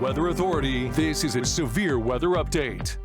Weather Authority, this is a severe weather update.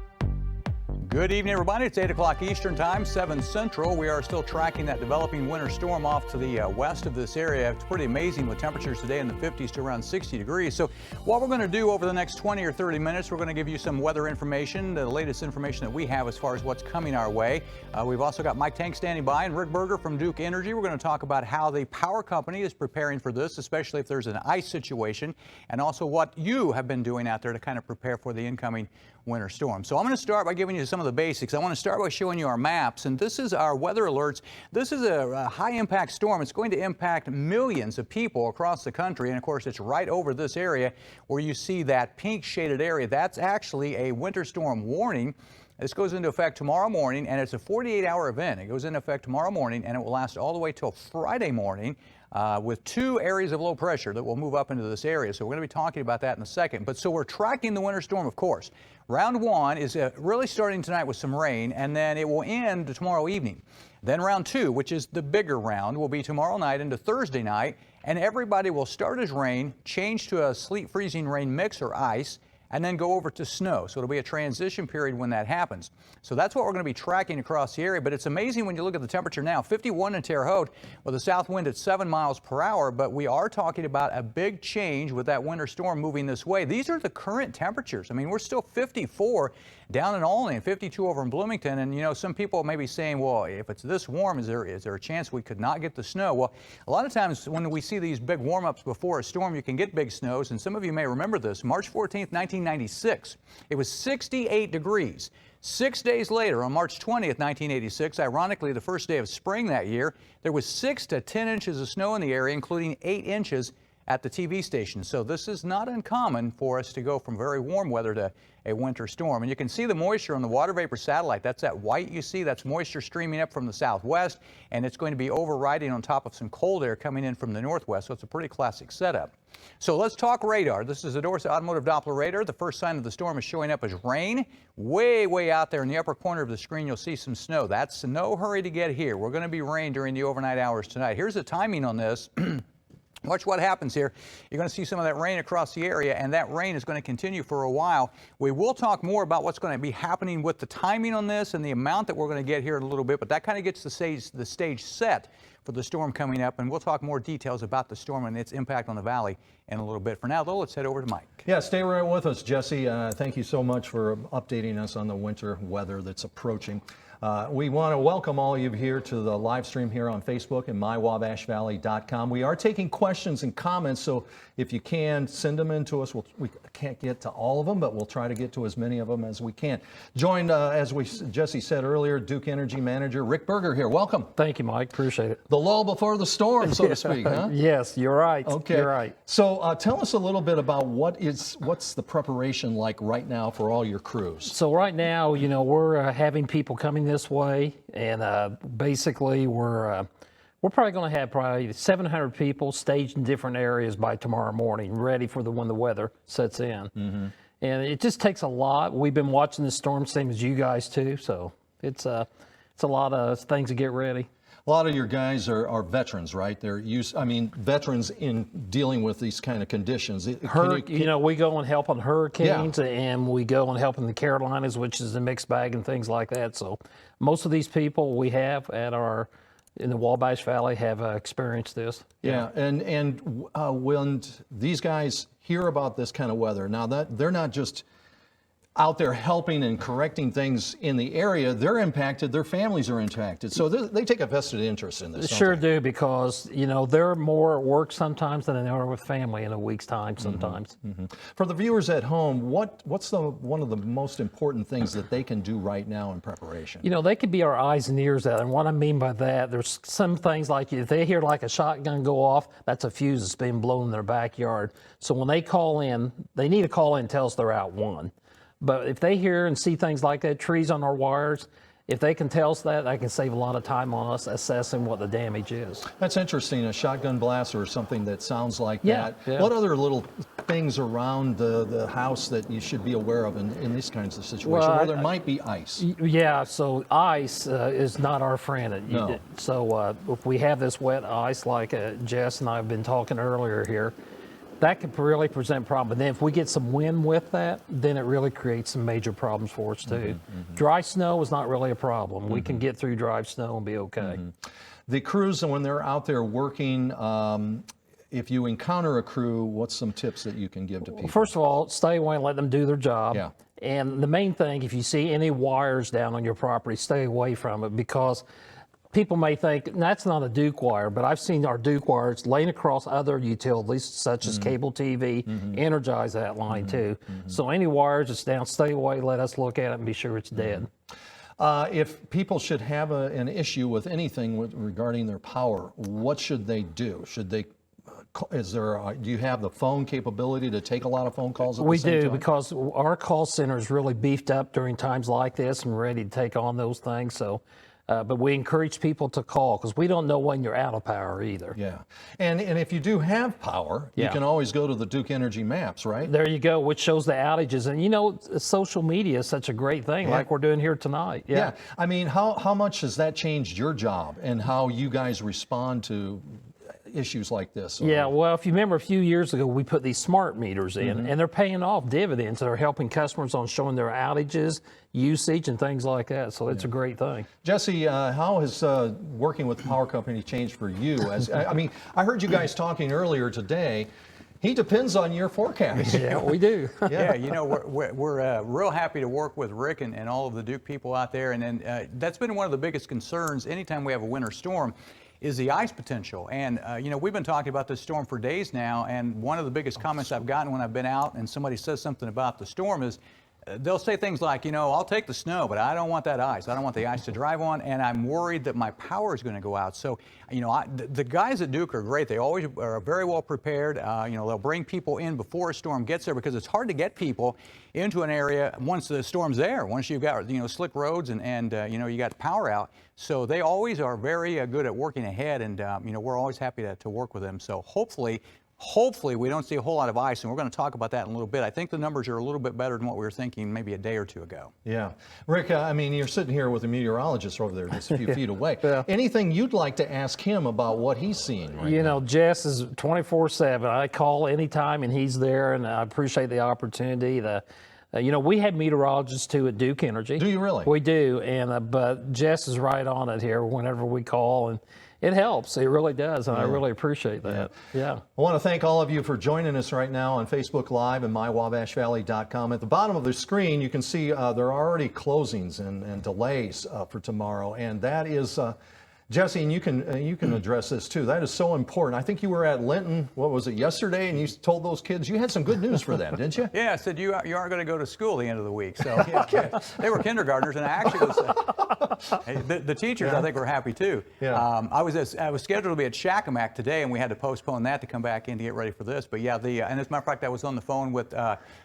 Good evening, everybody. It's 8 o'clock Eastern Time, 7 Central. We are still tracking that developing winter storm off to the west of this area. It's pretty amazing with temperatures today in the 50s to around 60 degrees. So what we're going to do over the next 20 or 30 minutes, we're going to give you some weather information, the latest information that we have as far as what's coming our way. We've also got Mike Tank standing by and Rick Berger from Duke Energy. We're going to talk about how the power company is preparing for this, especially if there's an ice situation, and also what you have been doing out there to kind of prepare for the incoming winter storm. So I'm going to start by giving you some of the basics. I want to start by showing you our maps, and this is our weather alerts. This is a high impact storm. It's going to impact millions of people across the country, and of course it's right over this area where you see that pink shaded area. That's actually a winter storm warning. This goes into effect tomorrow morning, and it's a 48-hour event. It goes into effect tomorrow morning, and it will last all the way till Friday morning. With 2 areas of low pressure that will move up into this area. So we're going to be talking about that in a second. But so we're tracking the winter storm, of course. Round 1 is really starting tonight with some rain, and then it will end tomorrow evening. Then round 2, which is the bigger round, will be tomorrow night into Thursday night, and everybody will start as rain, change to a sleet freezing rain mix or ice, and then go over to snow. So it'll be a transition period when that happens. So that's what we're going to be tracking across the area. But it's amazing when you look at the temperature now, 51 in Terre Haute with a south wind at 7 miles per hour. But we are talking about a big change with that winter storm moving this way. These are the current temperatures. I mean, we're still 54 down in Albany and 52 over in Bloomington. And, you know, some people may be saying, well, if it's this warm, is there a chance we could not get the snow? Well, a lot of times when we see these big warm-ups before a storm, you can get big snows. And some of you may remember this. March 14th, 1996, it was 68 degrees. 6 days later, on March 20th, 1986, ironically the first day of spring that year, there was 6 to 10 inches of snow in the area, including 8 inches at the TV station. So this is not uncommon for us to go from very warm weather to a winter storm. And you can see the moisture on the water vapor satellite. That's that white you see. That's moisture streaming up from the southwest, and it's going to be overriding on top of some cold air coming in from the northwest. So it's a pretty classic setup. So let's talk radar. This is a Dorset Automotive Doppler radar. The first sign of the storm is showing up as rain. Way out there in the upper corner of the screen, you'll see some snow. That's no hurry to get here. We're going to be rain during the overnight hours tonight. Here's the timing on this. Watch what happens here. You're going to see some of that rain across the area, and that rain is going to continue for a while. We will talk more about what's going to be happening with the timing on this and the amount that we're going to get here in a little bit, but that kind of gets the stage set for the storm coming up, and we'll talk more details about the storm and its impact on the valley in a little bit. For now, though, let's head over to Mike. Yeah, stay right with us, Jesse. Thank you so much for updating us on the winter weather that's approaching. We want to welcome all of you here to the live stream here on Facebook and mywabashvalley.com. We are taking questions and comments, so if you can, send them in to us. We can't get to all of them, but we'll try to get to as many of them as we can. Joined, as Jesse said earlier, Duke Energy Manager Rick Berger here. Welcome. Thank you, Mike. Appreciate it. The lull before the storm, so to speak, huh? Yes, you're right. Okay. You're right. So tell us a little bit about what's the preparation like right now for all your crews? So right now, you know, we're having people coming this way, and basically we're probably going to have probably 700 people staged in different areas by tomorrow morning, ready for when the weather sets in. Mm-hmm. And it just takes a lot. We've been watching this storm, same as you guys too. So it's a lot of things to get ready. A lot of your guys are veterans, right? They're veterans in dealing with these kind of conditions. You know, we go and help on hurricanes, and we go and help in the Carolinas, which is a mixed bag and things like that. So most of these people we have in the Wabash Valley have experienced this. Yeah, and when these guys hear about this kind of weather, now that they're not just out there helping and correcting things in the area, they're impacted, their families are impacted. So they take a vested interest in this. Sure do, because, you know, they're more at work sometimes than they are with family in a week's time sometimes. Mm-hmm. For the viewers at home, what's one of the most important things that they can do right now in preparation? You know, they could be our eyes and ears out. And what I mean by that, there's some things like if they hear like a shotgun go off, that's a fuse that's being blown in their backyard. So when they call in, they need to call in and tell us they're out one. But if they hear and see things like that, trees on our wires, if they can tell us that can save a lot of time on us assessing what the damage is. That's interesting, a shotgun blast or something that sounds like that. Yeah. What other little things around the house that you should be aware of in these kinds of situations where there might be ice? Yeah, so ice is not our friend. No. So if we have this wet ice like Jess and I have been talking earlier here, that could really present a problem. But then if we get some wind with that, then it really creates some major problems for us too. Dry snow is not really a problem. We can get through dry snow and be okay. The crews, when they're out there working, if you encounter a crew, what's some tips that you can give to people? First of all, stay away and let them do their job. Yeah. And the main thing, if you see any wires down on your property, stay away from it, because people may think that's not a Duke wire, but I've seen our Duke wires laying across other utilities such as cable TV, energize that line too. So any wires that's down, stay away, let us look at it and be sure it's dead. If people should have an issue with anything regarding their power, what should they do? Should they, do you have the phone capability to take a lot of phone calls at the same time? We do, because our call center is really beefed up during times like this and ready to take on those things. So, but we encourage people to call, because we don't know when you're out of power either. Yeah, and if you do have power, you can always go to the Duke Energy maps, right? There you go, which shows the outages. And you know, social media is such a great thing, like we're doing here tonight. Yeah. I mean, how much has that changed your job and how you guys respond to issues like this? Yeah, well, if you remember a few years ago, we put these smart meters in, and they're paying off dividends. They're helping customers on showing their outages, usage, and things like that. So it's a great thing. Jesse, how has working with the power company changed for you? I mean, I heard you guys talking earlier today. He depends on your forecast. Yeah, we do. Yeah, you know, we're real happy to work with Rick and all of the Duke people out there. And then that's been one of the biggest concerns anytime we have a winter storm, is the ice potential. And, you know, we've been talking about this storm for days now, and one of the biggest comments I've gotten when I've been out and somebody says something about the storm is, they'll say things like, you know, I'll take the snow, but I don't want that ice. I don't want the ice to drive on, and I'm worried that my power is going to go out. So, you know, the guys at Duke are great. They always are very well prepared. You know, they'll bring people in before a storm gets there, because it's hard to get people into an area once the storm's there, once you've got, you know, slick roads and you know, you got power out. So they always are very good at working ahead, and, you know, we're always happy to work with them. So hopefully we don't see a whole lot of ice, and we're going to talk about that in a little bit. I think the numbers are a little bit better than what we were thinking maybe a day or two ago. Yeah. Rick, I mean, you're sitting here with a meteorologist over there just a few feet away. Anything you'd like to ask him about what he's seeing right now? You know, Jess is 24/7. I call anytime, and he's there, and I appreciate the opportunity. You know, we have meteorologists too at Duke Energy. Do you really? We do, and but Jess is right on it here whenever we call, and it helps. It really does, and I really appreciate that. Yeah. I want to thank all of you for joining us right now on Facebook Live and mywabashvalley.com. At the bottom of the screen, you can see there are already closings and delays for tomorrow, and that is. Jesse, and you can address this too. That is so important. I think you were at Linton, what was it, yesterday, and you told those kids you had some good news for them, didn't you? Yeah, I said you aren't going to go to school the end of the week. So yeah, they were kindergartners, and I actually was. The teachers, I think, were happy too. Yeah. I was scheduled to be at Shakamak today, and we had to postpone that to come back in to get ready for this. But yeah, and as a matter of fact, I was on the phone with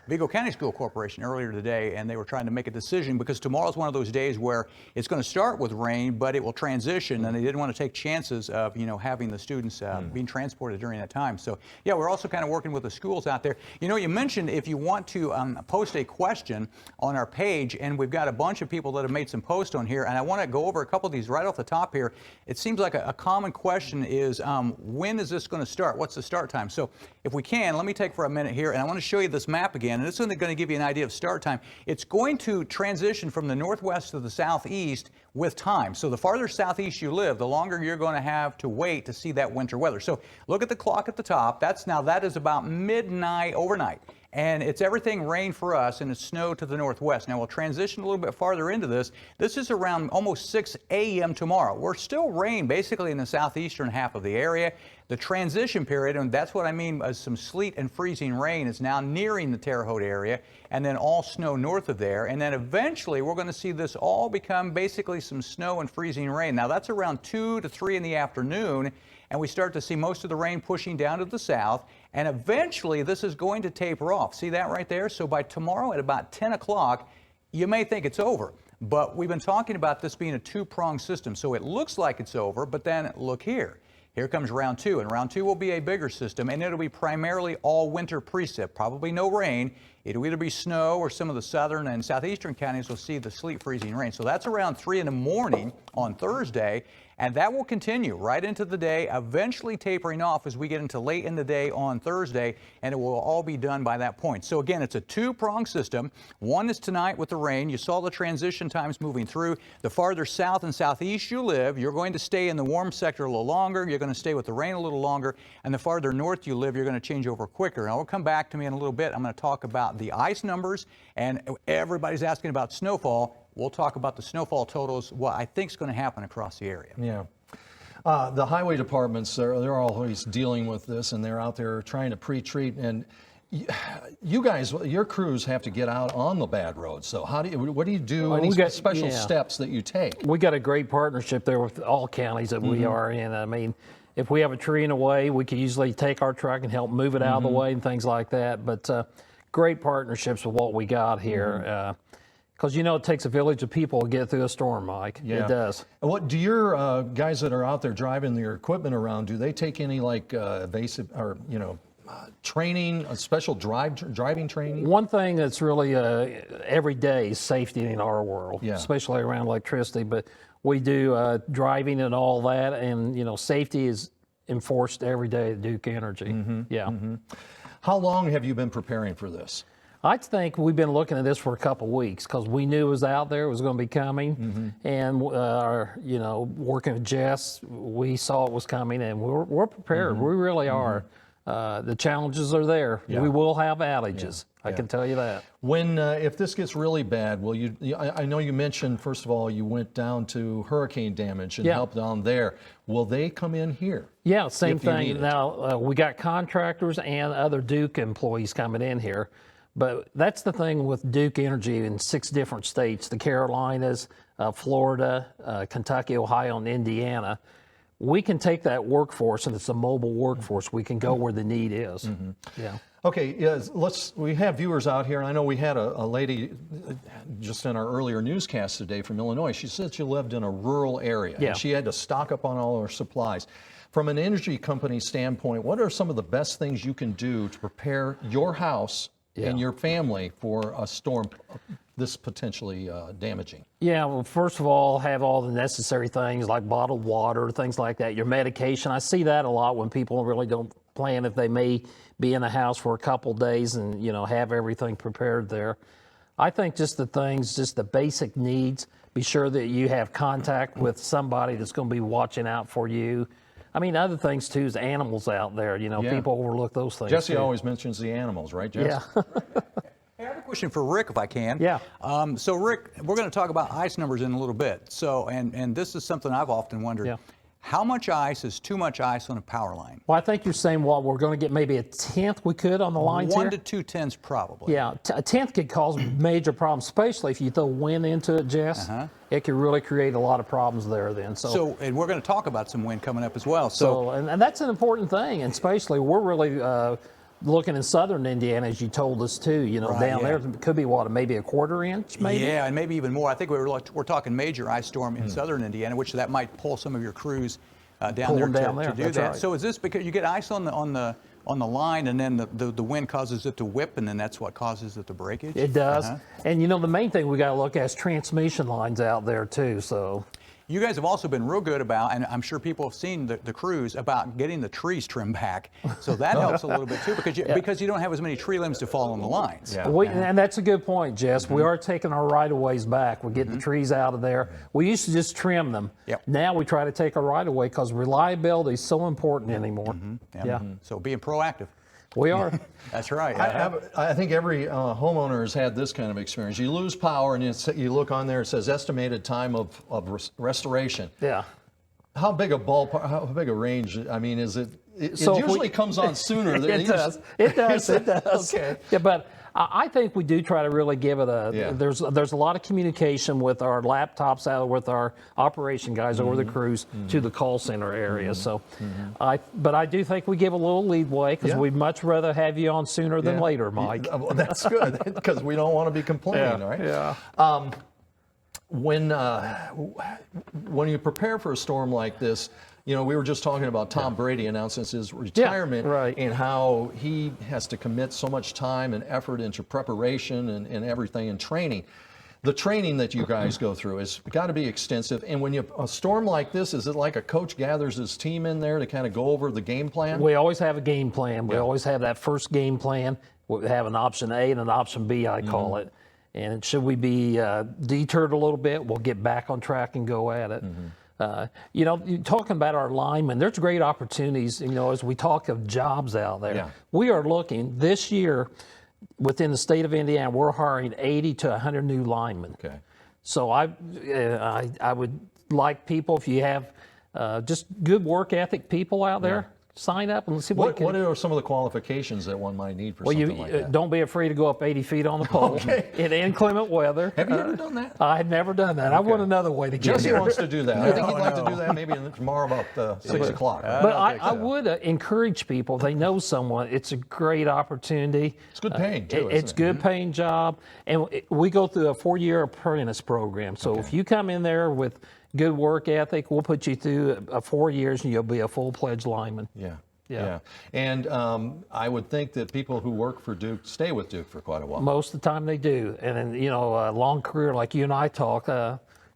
Vigo County School Corporation earlier today, and they were trying to make a decision, because tomorrow's one of those days where it's going to start with rain, but it will transition, and they didn't want to take chances of, you know, having the students being transported during that time. So yeah, we're also kind of working with the schools out there. You know, you mentioned if you want to post a question on our page, and we've got a bunch of people that have made some posts on here, and I want to go over a couple of these right off the top here. It seems like a common question is, when is this going to start? What's the start time? So if we can, let me take for a minute here, and I want to show you this map again, and this is going to give you an idea of start time. It's going to transition from the northwest to the southeast with time. So the farther southeast you live, the longer you're going to have to wait to see that winter weather. So look at the clock at the top. That is about midnight overnight. And it's everything rain for us, and it's snow to the northwest. Now we'll transition a little bit farther into this. This is around almost 6 a.m. tomorrow. We're still rain basically in the southeastern half of the area. The transition period, and that's what I mean by some sleet and freezing rain, is now nearing the Terre Haute area, and then all snow north of there. And then eventually we're going to see this all become basically some snow and freezing rain. Now that's around 2 to 3 in the afternoon, and we start to see most of the rain pushing down to the south, and eventually this is going to taper off. See that right there? So by tomorrow at about 10 o'clock, you may think it's over. But we've been talking about this being a two-pronged system, so it looks like it's over, but then look here. Here comes round two, and round two will be a bigger system, and it'll be primarily all winter precip, probably no rain. It'll either be snow, or some of the southern and southeastern counties will see the sleet freezing rain. So that's around 3 in the morning on Thursday, And that will continue right into the day, eventually tapering off as we get into late in the day on Thursday, and it will all be done by that point. So again, it's a two-pronged system. One is tonight with the rain. You saw the transition times moving through. The farther south and southeast you live, you're going to stay in the warm sector a little longer. You're going to stay with the rain a little longer. And the farther north you live, you're going to change over quicker. And we'll come back to me in a little bit. I'm going to talk about the ice numbers, and everybody's asking about snowfall. We'll talk about the snowfall totals, what I think is going to happen across the area. Yeah. The highway departments, they're always dealing with this, and they're out there trying to pre-treat. And you guys, your crews have to get out on the bad roads. So what do you do? Any special steps that you take? We got a great partnership there with all counties that we are in. I mean, if we have a tree in the way, we can usually take our truck and help move it out of the way and things like that. But great partnerships with what we got here. Because, you know, it takes a village of people to get through a storm, Mike. Yeah. It does. What do your guys that are out there driving their equipment around, do they take any like evasive or, training, special driving training? One thing that's really every day is safety in our world, especially around electricity. But we do driving and all that, and, safety is enforced every day at Duke Energy. How long have you been preparing for this? I think we've been looking at this for a couple of weeks because we knew it was out there, it was going to be coming, and working with Jess, we saw it was coming, and we're prepared. We really are. The challenges are there. We will have outages. I can tell you that. When if this gets really bad, will you? I know you mentioned first of all you went down to hurricane damage and helped down there. Will they come in here? Yeah, same thing. Now we got contractors and other Duke employees coming in here. But that's the thing with Duke Energy in 6 different states, the Carolinas, Florida, Kentucky, Ohio, and Indiana. We can take that workforce, and it's a mobile workforce. We can go where the need is. Yeah. Okay, we have viewers out here, and I know we had a lady just in our earlier newscast today from Illinois. She said she lived in a rural area, and she had to stock up on all her supplies. From an energy company standpoint, what are some of the best things you can do to prepare your house and your family for a storm this potentially damaging? Yeah, well, first of all, have all the necessary things like bottled water, things like that, your medication. I see that a lot when people really don't plan if they may be in a house for a couple days and, have everything prepared there. I think just the basic needs, be sure that you have contact with somebody that's going to be watching out for you. I mean, other things too is animals out there. People overlook those things. Jesse always mentions the animals, right, Jesse? Yeah. Hey, I have a question for Rick, if I can. Yeah. So, Rick, we're going to talk about ice numbers in a little bit. So, and this is something I've often wondered. Yeah. How much ice is too much ice on a power line? Well, I think you're saying, we're going to get maybe a tenth we could on the lines here? 1 to 2 tenths probably. Yeah, a tenth could cause major problems, especially if you throw wind into it, Jess. It could really create a lot of problems there then. And we're going to talk about some wind coming up as well. And that's an important thing, and especially we're really looking in southern Indiana, as you told us too, down there it could be maybe a quarter inch, maybe? Yeah, and maybe even more. I think we're talking major ice storm in southern Indiana, which that might pull some of your crews down there to do that. Right. So is this because you get ice on the line, and then the wind causes it to whip, and then that's what causes it to breakage? It does. And the main thing we got to look at is transmission lines out there too. So you guys have also been real good about, and I'm sure people have seen the crews, about getting the trees trimmed back. So that helps a little bit too, because you don't have as many tree limbs to fall on the lines. Yeah. And that's a good point, Jess. We are taking our right-of-ways back. We're getting the trees out of there. We used to just trim them. Now we try to take our right-of-way because reliability is so important anymore. So being proactive. We are. That's right. I think every homeowner has had this kind of experience. You lose power, and you look on there, it says estimated time of restoration. Yeah. How big a ballpark, how big a range? I mean, is it? It usually comes on sooner. It does. It does. Okay. Yeah, but I think we do try to really give it a. There's a lot of communication with our laptops with our operation guys over the crews to the call center area. So, but I do think we give a little leeway because we'd much rather have you on sooner than later, Mike. Well, that's good because we don't want to be complaining, right? Yeah. When you prepare for a storm like this, we were just talking about Tom Brady announcing his retirement and how he has to commit so much time and effort into preparation and everything and training. The training that you guys go through has got to be extensive. And when a storm like this, is it like a coach gathers his team in there to kind of go over the game plan? We always have a game plan. We always have that first game plan. We have an option A and an option B, I call it. And should we be deterred a little bit, we'll get back on track and go at it. You know, you're talking about our linemen, there's great opportunities, you know, as we talk of jobs out there. Yeah. We are looking this year within the state of Indiana, we're hiring 80 to 100 new linemen. Okay. So I would like people, if you have just good work ethic people out there, sign up and let's see what What are some of the qualifications that one might need for something like that? Don't be afraid to go up 80 feet on the pole in inclement weather. Have you ever done that? I've never done that. I want another way to get Jesse here. wants to do that. I think he'd like to do that maybe tomorrow about 6 o'clock. But I would encourage people, if they know someone, it's a great opportunity. It's good paying too, It's good paying job. And we go through a 4-year apprentice program. So if you come in there with good work ethic, we'll put you through 4 years and you'll be a full-fledged lineman. Yeah. And I would think that people who work for Duke stay with Duke for quite a while. Most of the time they do. And then, you know, a long career like you and I talk,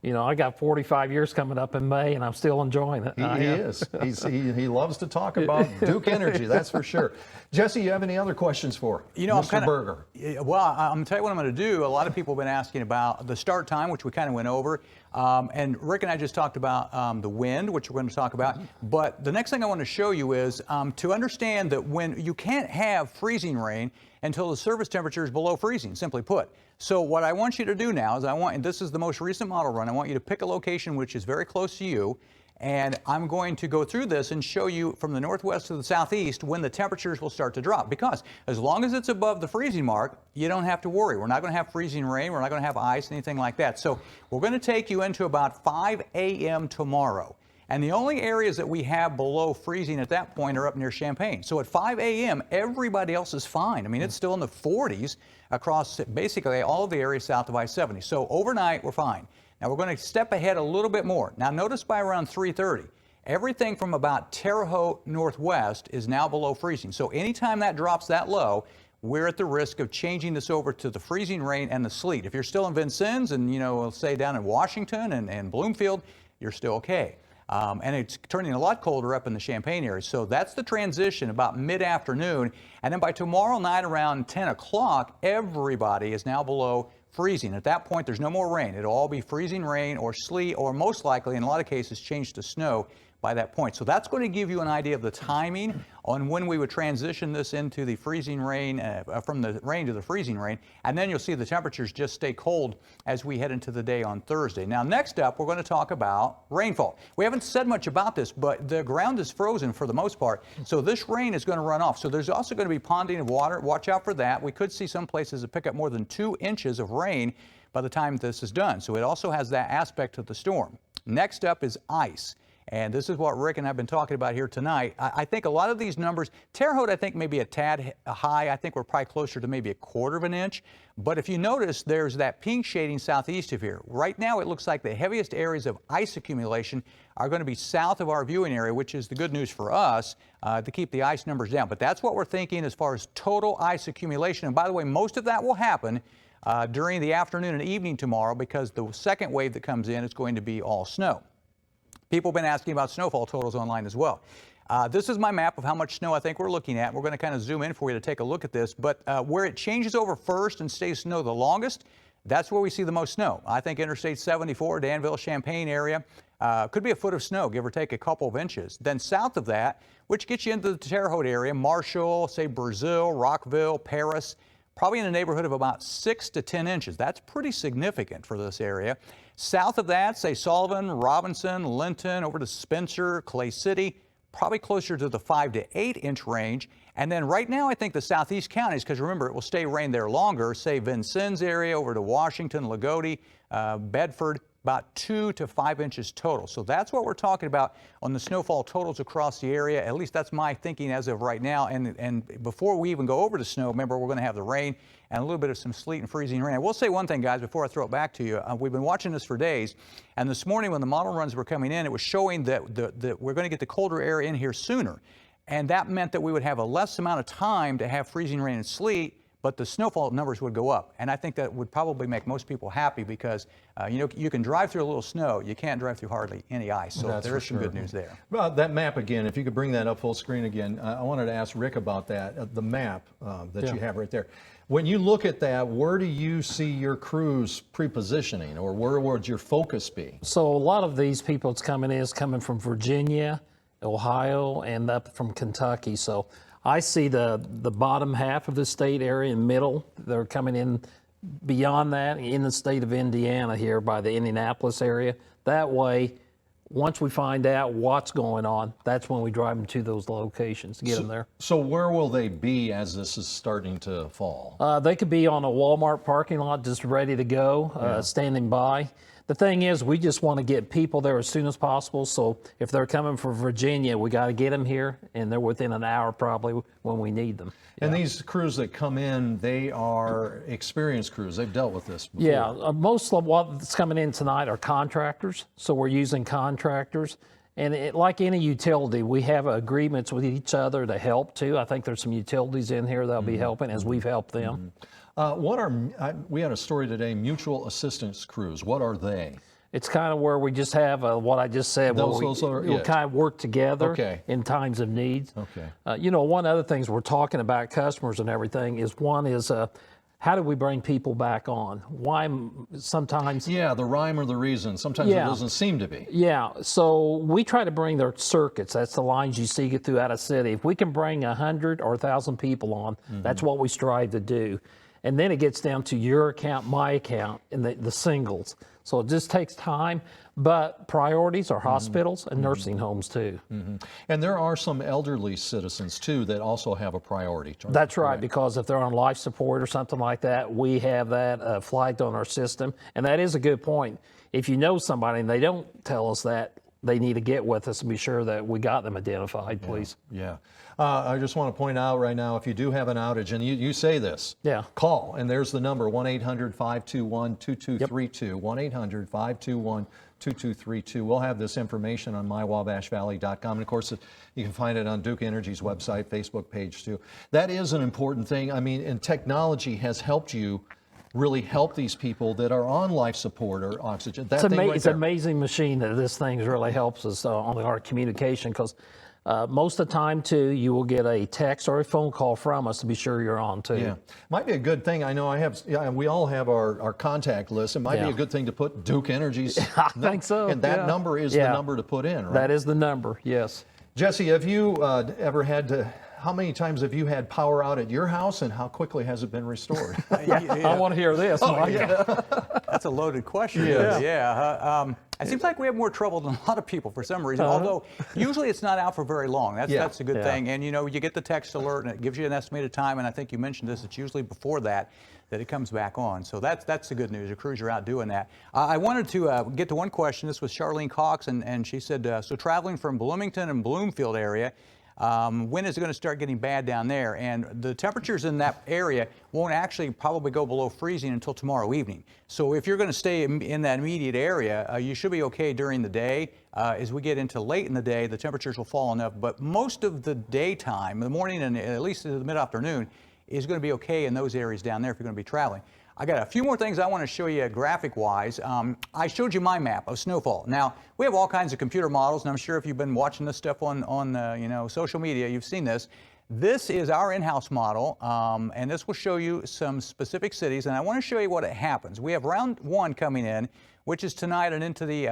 you know, I got 45 years coming up in May and I'm still enjoying it. He is. He loves to talk about Duke energy, that's for sure. Jesse, you have any other questions for Mr. Berger? Well, I'm going to tell you what I'm going to do. A lot of people have been asking about the start time, which we kind of went over. And Rick and I just talked about the wind, which we're going to talk about. But the next thing I want to show you is to understand that when you can't have freezing rain until the surface temperature is below freezing, simply put. So what I want you to do now is and this is the most recent model run, I want you to pick a location which is very close to you. And I'm going to go through this and show you from the northwest to the southeast when the temperatures will start to drop. Because as long as it's above the freezing mark, you don't have to worry. We're not going to have freezing rain. We're not going to have ice, anything like that. So we're going to take you into about 5 a.m. tomorrow. And the only areas that we have below freezing at that point are up near Champaign. So at 5 a.m., everybody else is fine. I mean, it's still in the 40s across basically all of the areas south of I-70. So overnight, we're fine. Now we're going to step ahead a little bit more. Now notice by around 3:30, everything from about Terre Haute northwest is now below freezing. So anytime that drops that low, we're at the risk of changing this over to the freezing rain and the sleet. If you're still in Vincennes and, you know, say down in Washington and Bloomfield, you're still okay. And it's turning a lot colder up in the Champaign area. So that's the transition about mid-afternoon. And then by tomorrow night around 10 o'clock, everybody is now below freezing. At that point, there's no more rain. It'll all be freezing rain or sleet, or most likely, in a lot of cases, change to snow by that point. So that's going to give you an idea of the timing on when we would transition this into the freezing rain, from the rain to the freezing rain. And then you'll see the temperatures just stay cold as we head into the day on Thursday. Now, next up, we're going to talk about rainfall. We haven't said much about this, but the ground is frozen for the most part. So this rain is going to run off. So there's also going to be ponding of water. Watch out for that. We could see some places that pick up more than 2 inches of rain by the time this is done. So it also has that aspect of the storm. Next up is ice. And this is what Rick and I have been talking about here tonight. I think a lot of these numbers, Terre Haute, I think maybe a tad high. I think we're probably closer to maybe 1/4 of an inch. But if you notice, there's that pink shading southeast of here. Right now, it looks like the heaviest areas of ice accumulation are going to be south of our viewing area, which is the good news for us to keep the ice numbers down. But that's what we're thinking as far as total ice accumulation. And by the way, most of that will happen during the afternoon and evening tomorrow, because the second wave that comes in is going to be all snow. People have been asking about snowfall totals online as well. This is my map of how much snow I think we're looking at. We're going to kind of zoom in for you to take a look at this. But where it changes over first and stays snow the longest, that's where we see the most snow. I think Interstate 74, Danville, Champaign area, could be a foot of snow, give or take a couple of inches. Then south of that, which gets you into the Terre Haute area, Marshall, say Brazil, Rockville, Paris, probably in the neighborhood of about 6 to 10 inches. That's pretty significant for this area. South of that, say Sullivan, Robinson, Linton, over to Spencer, Clay City, probably closer to the 5 to 8 inch range. And then right now, I think the southeast counties, because remember, it will stay rain there longer, say Vincennes area over to Washington, Lagodi, Bedford, about 2 to 5 inches total. So that's what we're talking about on the snowfall totals across the area. At least that's my thinking as of right now. And before we even go over to snow, remember, we're going to have the rain and a little bit of some sleet and freezing rain. I will say one thing, guys, before I throw it back to you. We've been watching this for days, and this morning when the model runs were coming in, it was showing that we're going to get the colder air in here sooner. And that meant that we would have a less amount of time to have freezing rain and sleet. but the snowfall numbers would go up. And I think that would probably make most people happy because, you can drive through a little snow. You can't drive through hardly any ice. So there is some good news there. Well, that map again, if you could bring that up full screen again, I wanted to ask Rick about that, the map that you have right there. When you look at that, where do you see your crews pre-positioning, or where would your focus be? So a lot of these people that's coming in is coming from Virginia, Ohio, and up from Kentucky. So I see the bottom half of the state area and middle. They're coming in beyond that in the state of Indiana here by the Indianapolis area. That way, once we find out what's going on, that's when we drive them to those locations to get them there. So where will they be as this is starting to fall? They could be on a Walmart parking lot just ready to go, standing by. The thing is, we just want to get people there as soon as possible. So if they're coming from Virginia, we got to get them here, and they're within an hour probably when we need them. And these crews that come in, they are experienced crews. They've dealt with this before. Yeah, most of what's coming in tonight are contractors. So we're using contractors. And like any utility, we have agreements with each other to help too. I think there's some utilities in here that'll be helping as we've helped them. We had a story today, mutual assistance crews. What are they? It's kind of where we just have what I just said. Those are we'll it. kind of work together Okay. in times of need. Okay. One other things we're talking about customers and everything is how do we bring people back on? Why sometimes? Yeah, the rhyme or the reason. Sometimes it doesn't seem to be. Yeah, so we try to bring their circuits. That's the lines you see get throughout a city. If we can bring 100 or 1,000 people on, that's what we strive to do. And then it gets down to your account, my account, and the singles. So it just takes time, but priorities are hospitals and nursing homes too. And there are some elderly citizens too that also have a priority. That's right, because if they're on life support or something like that, we have that flagged on our system. And that is a good point. If you know somebody and they don't tell us that, they need to get with us and be sure that we got them identified, please. Yeah. I just want to point out right now, if you do have an outage, and you say this, call, and there's the number, 1-800-521-2232, 1-800-521-2232. We'll have this information on mywabashvalley.com, and of course, you can find it on Duke Energy's website, Facebook page too. That is an important thing. I mean, and technology has helped you really help these people that are on life support or oxygen. It's an amazing machine that this thing really helps us on our communication, because most of the time too, you will get a text or a phone call from us to be sure you're on too. Yeah, might be a good thing. I know we all have our contact list. It might be a good thing to put Duke Energy's. I think so. And that number is the number to put in, right? That is the number, yes. Jesse, have you ever had to? How many times have you had power out at your house, and how quickly has it been restored? I want to hear this. That's a loaded question. It seems like we have more trouble than a lot of people for some reason, although usually it's not out for very long. That's a good thing. And you get the text alert and it gives you an estimated time, and I think you mentioned this, it's usually before that it comes back on. So that's the good news. The crews are out doing that. I wanted to get to one question. This was Charlene Cox, and she said, so traveling from Bloomington and Bloomfield area, when is it going to start getting bad down there? And the temperatures in that area won't actually probably go below freezing until tomorrow evening. So if you're going to stay in that immediate area, you should be okay during the day. As we get into late in the day, the temperatures will fall enough. But most of the daytime, the morning and at least in the mid-afternoon, is going to be okay in those areas down there if you're going to be traveling. I got a few more things I want to show you graphic-wise. I showed you my map of snowfall. Now, we have all kinds of computer models, and I'm sure if you've been watching this stuff on social media, you've seen this. This is our in-house model, and this will show you some specific cities, and I want to show you what it happens. We have round one coming in, which is tonight and into the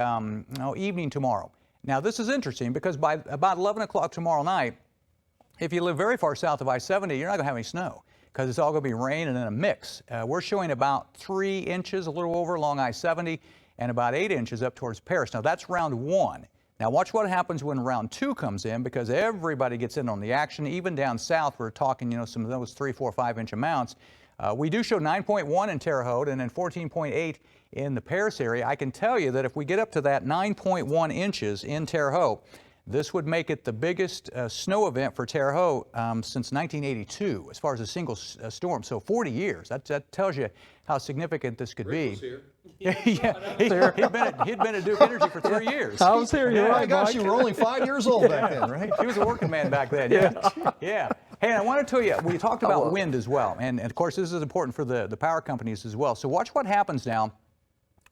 evening tomorrow. Now, this is interesting because by about 11 o'clock tomorrow night, if you live very far south of I-70, you're not going to have any snow, because it's all going to be rain and then a mix. We're showing about 3 inches, a little over, along I-70, and about 8 inches up towards Paris. Now, that's round one. Now, watch what happens when round two comes in, because everybody gets in on the action. Even down south, we're talking, some of those 3, 4, 5 inch amounts. We do show 9.1 in Terre Haute and then 14.8 in the Paris area. I can tell you that if we get up to that 9.1 inches in Terre Haute, this would make it the biggest snow event for Terre Haute since 1982, as far as a single storm. So 40 years. That tells you how significant this could be. Yeah, he'd been at Duke Energy for 3 years. I was here. You're right, my gosh, Mike. you were only 5 years old back then, right? He was a working man back then. Yeah. Hey, I want to tell you, we talked about wind as well, and of course this is important for the power companies as well. So watch what happens now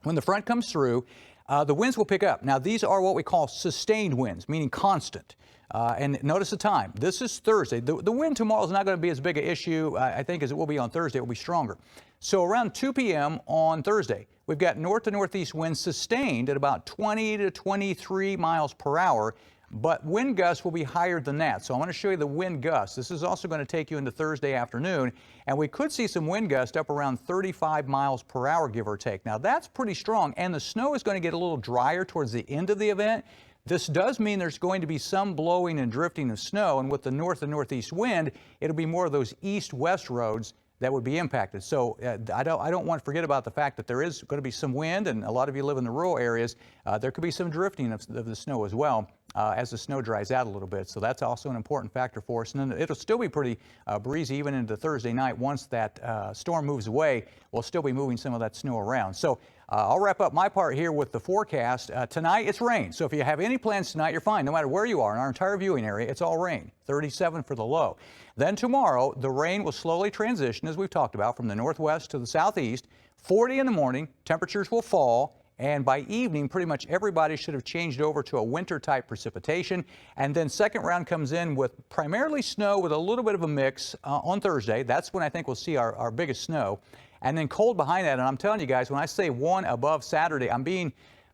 when the front comes through. The winds will pick up. Now these are what we call sustained winds, meaning constant. And notice the time. This is Thursday. The wind tomorrow is not going to be as big an issue, I think, as it will be on Thursday. It will be stronger. So around 2 p.m. on Thursday, we've got north to northeast winds sustained at about 20 to 23 miles per hour. But wind gusts will be higher than that. So I want to show you the wind gusts. This is also going to take you into Thursday afternoon. And we could see some wind gusts up around 35 miles per hour, give or take. Now that's pretty strong. And the snow is going to get a little drier towards the end of the event. This does mean there's going to be some blowing and drifting of snow. And with the north and northeast wind, it'll be more of those east-west roads that would be impacted. So I don't want to forget about the fact that there is going to be some wind, and a lot of you live in the rural areas. There could be some drifting of the snow as well as the snow dries out a little bit. So that's also an important factor for us. And then it'll still be pretty breezy even into Thursday night. Once that storm moves away, we'll still be moving some of that snow around. So I'll wrap up my part here with the forecast. Tonight, it's rain. So if you have any plans tonight, you're fine. No matter where you are in our entire viewing area, it's all rain. 37 for the low. Then tomorrow, the rain will slowly transition, as we've talked about, from the northwest to the southeast. 40 in the morning, temperatures will fall. And by evening, pretty much everybody should have changed over to a winter-type precipitation. And then second round comes in with primarily snow with a little bit of a mix on Thursday. That's when I think we'll see our biggest snow. And then cold behind that. And I'm telling you guys, when I say 1 above Saturday, I'm being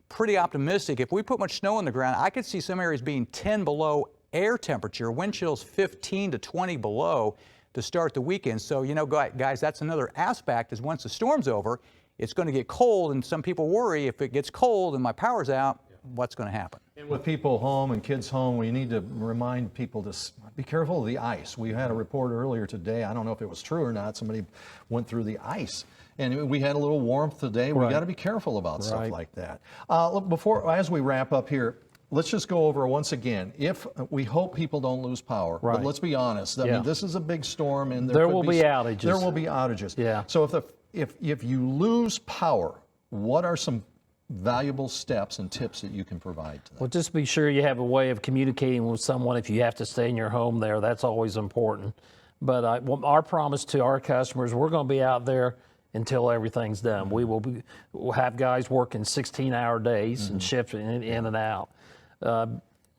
pretty optimistic. If we put much snow on the ground, I could see some areas being 10 below air temperature, wind chills 15 to 20 below to start the weekend. So, you know, guys, that's another aspect is once the storm's over, it's going to get cold, and some people worry if it gets cold and my power's out, what's going to happen? And with people home and kids home, we need to remind people to be careful of the ice. We had a report earlier today. I don't know if it was true or not. Somebody went through the ice, and we had a little warmth today. We got to be careful about stuff like that. Look, as we wrap up here, let's just go over once again. If we hope people don't lose power, but let's be honest. I mean, this is a big storm, and there will be outages. There will be outages. Yeah. So if you lose power, what are some valuable steps and tips that you can provide to them? Well, just be sure you have a way of communicating with someone if you have to stay in your home there. That's always important. But our promise to our customers, we're going to be out there until everything's done. We'll have guys working 16-hour days and shifting in and out.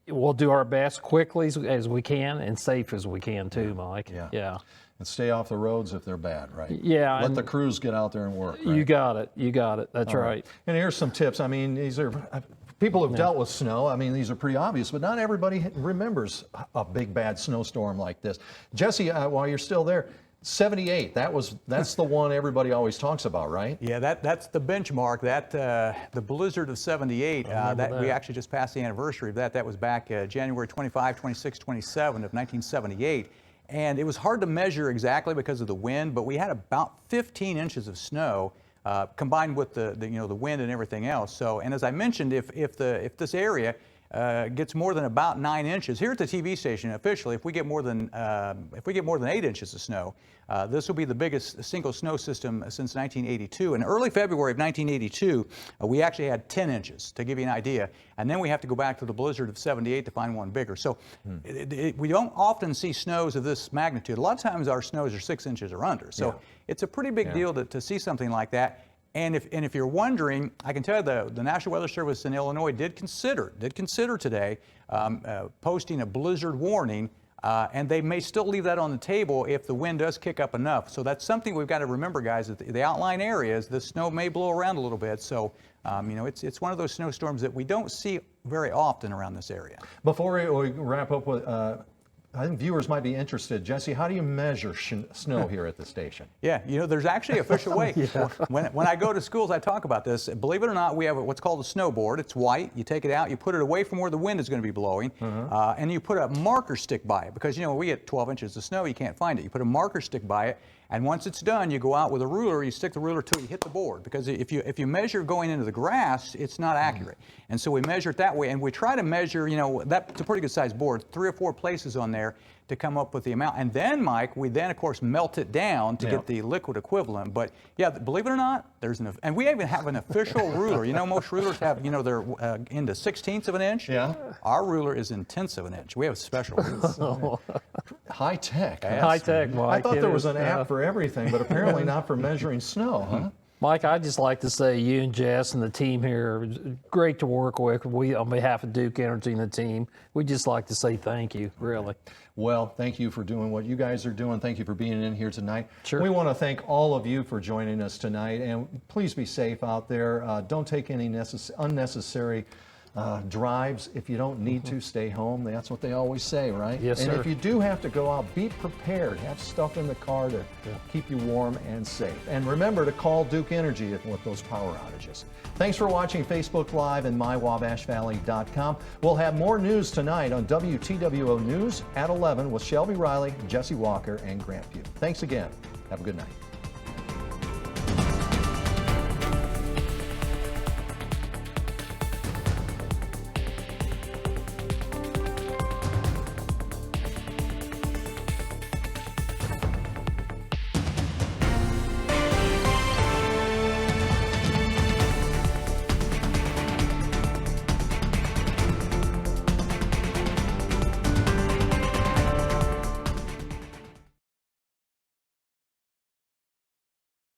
We'll do our best quickly as we can and safe as we can too, Mike. Yeah. And stay off the roads if they're bad, right? Yeah. Let the crews get out there and work, right? You got it. You got it. That's right. And here's some tips. I mean, these are people who've dealt with snow. I mean, these are pretty obvious, but not everybody remembers a big bad snowstorm like this. Jesse, while you're still there, 78. That's the one everybody always talks about, right? Yeah, that's the benchmark. That the blizzard of 78. That we actually just passed the anniversary of that. That was back January 25, 26, 27 of 1978. And it was hard to measure exactly because of the wind, but we had about 15 inches of snow combined with the wind and everything else. So, and as I mentioned, if this area gets more than about 9 inches here at the TV station officially, if we get more than 8 inches of snow, this will be the biggest single snow system since 1982. In early February of 1982, we actually had 10 inches, to give you an idea. And then we have to go back to the blizzard of 78 to find one bigger. So we don't often see snows of this magnitude. A lot of times our snows are 6 inches or under. So it's a pretty big deal to see something like that. And if you're wondering, I can tell you the National Weather Service in Illinois did consider today posting a blizzard warning, and they may still leave that on the table if the wind does kick up enough. So that's something we've got to remember, guys. That the outlying areas, the snow may blow around a little bit. So it's one of those snowstorms that we don't see very often around this area. Before we wrap up with. I think viewers might be interested. Jesse, how do you measure snow here at the station? Yeah, there's actually an official way. When I go to schools, I talk about this. Believe it or not, we have what's called a snowboard. It's white. You take it out, you put it away from where the wind is going to be blowing, and you put a marker stick by it because, we get 12 inches of snow, you can't find it. You put a marker stick by it, and once it's done, you go out with a ruler, you stick the ruler till you hit the board, because if you measure going into the grass, it's not accurate. And so we measure it that way, and we try to measure, that's a pretty good sized board, 3 or 4 places on there to come up with the amount. And then, Mike, we then, of course, melt it down to get the liquid equivalent. But yeah, believe it or not, and we even have an official ruler. Most rulers have, they're into 1/16 of an inch. Yeah. Our ruler is in 1/10 of an inch. We have a special ruler. High tech. Huh? High tech, Mike. I thought It there was is, an app for everything, but apparently not for measuring snow, huh? Mike, I'd just like to say you and Jess and the team here are great to work with. We, on behalf of Duke Energy and the team, we'd just like to say thank you, really. Well, thank you for doing what you guys are doing. Thank you for being in here tonight. Sure. We want to thank all of you for joining us tonight, and please be safe out there. Don't take any unnecessary drives. If you don't need to, stay home. That's what they always say, right? Yes, and sir. if you do have to go out, be prepared. Have stuff in the car to keep you warm and safe. And remember to call Duke Energy with those power outages. Thanks for watching Facebook Live and mywabashvalley.com. We'll have more news tonight on WTWO News at 11 with Shelby Riley, Jesse Walker, and Grant Pugh. Thanks again. Have a good night.